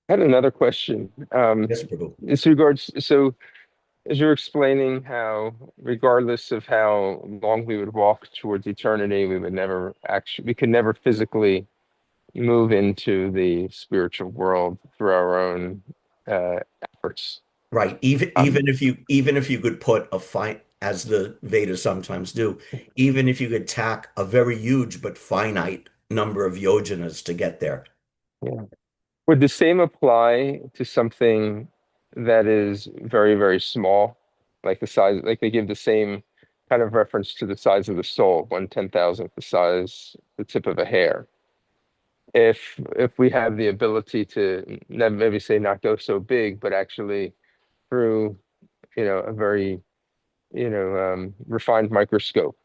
Speaker 5: I had another question.
Speaker 1: Yes, Prabhu.
Speaker 5: This regards, so as you're explaining how, regardless of how long we would walk towards eternity, we could never physically move into the spiritual world through our own efforts.
Speaker 1: Right. Even if you could put a fine, as the Vedas sometimes do, even if you could tack a very huge but finite number of yojanas to get there.
Speaker 5: Yeah. Would the same apply to something that is very, very small, like the size, like they give the same kind of reference to the size of the soul, 1/10,000th the size, the tip of a hair. If we have the ability to maybe say not go so big, but actually through, a very, refined microscope,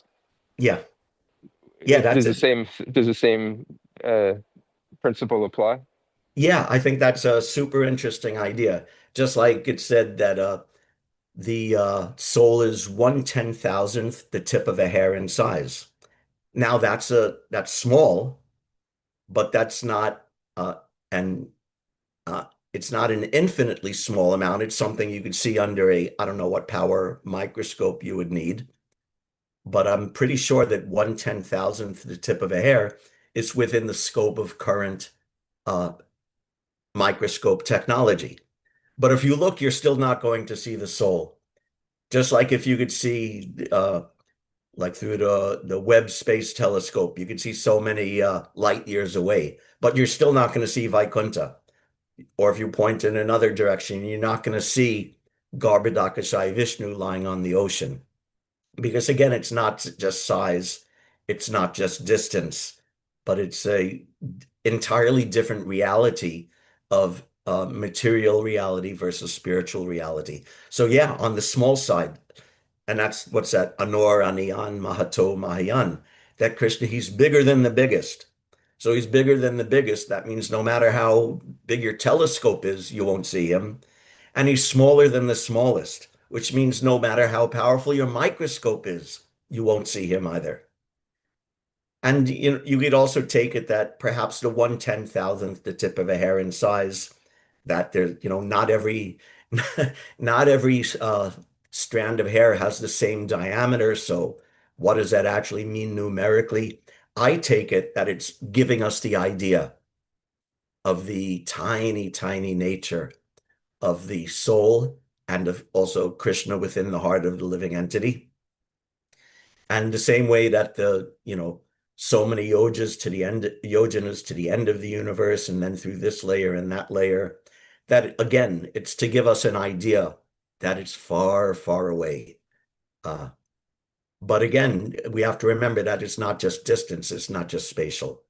Speaker 1: Yeah. Yeah, that's
Speaker 5: does the
Speaker 1: it.
Speaker 5: same principle apply?
Speaker 1: Yeah, I think that's a super interesting idea. Just like it said that the soul is 1/10,000th the tip of a hair in size. Now that's small, but that's not and it's not an infinitely small amount. It's something you could see under I don't know what power microscope you would need, but I'm pretty sure that 1/10,000th the tip of a hair is within the scope of current uh, microscope technology. But if you look, you're still not going to see the soul. Just like if you could see, like through the Webb Space Telescope, you could see so many light years away, but you're still not going to see Vaikuntha. Or if you point in another direction, you're not going to see Garbhodakashayi Vishnu lying on the ocean. Because again, it's not just size, it's not just distance, but it's a entirely different reality of material reality versus spiritual reality. So yeah, on the small side, and that's what's that Anor Aniyan Mahato Mahayan, that Krishna, he's bigger than the biggest. So he's bigger than the biggest. That means no matter how big your telescope is, you won't see him. And he's smaller than the smallest, which means no matter how powerful your microscope is, you won't see him either. And you could also take it that perhaps the 1/10,000th the tip of a hair in size, that there, not every not every strand of hair has the same diameter. So what does that actually mean numerically? I take it that it's giving us the idea of the tiny, tiny nature of the soul and of also Krishna within the heart of the living entity. And the same way that so many yojanas to the end of the universe, and then through this layer and that layer, that again, it's to give us an idea that it's far, far away. But again, we have to remember that it's not just distance, it's not just spatial.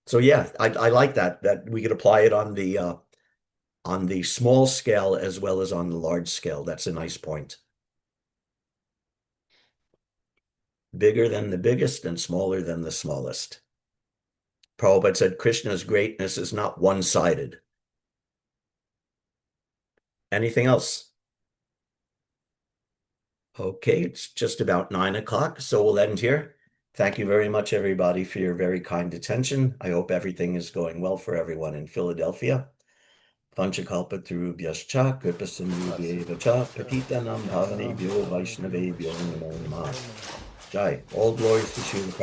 Speaker 1: So yeah, I like that we could apply it on the small scale as well as on the large scale. That's a nice point. Bigger than the biggest and smaller than the smallest. Prabhupada said Krishna's greatness is not one-sided. Anything else? Okay, it's just about 9 o'clock, so we'll end here. Thank you very much, everybody, for your very kind attention. I hope everything is going well for everyone in Philadelphia. Vanchakalpatarubhyascha kripasindhubhyeva cha patitanam bhavanebhyo vaishnavebhyo namo namah. Jai. All glories to Srila Prabhupada.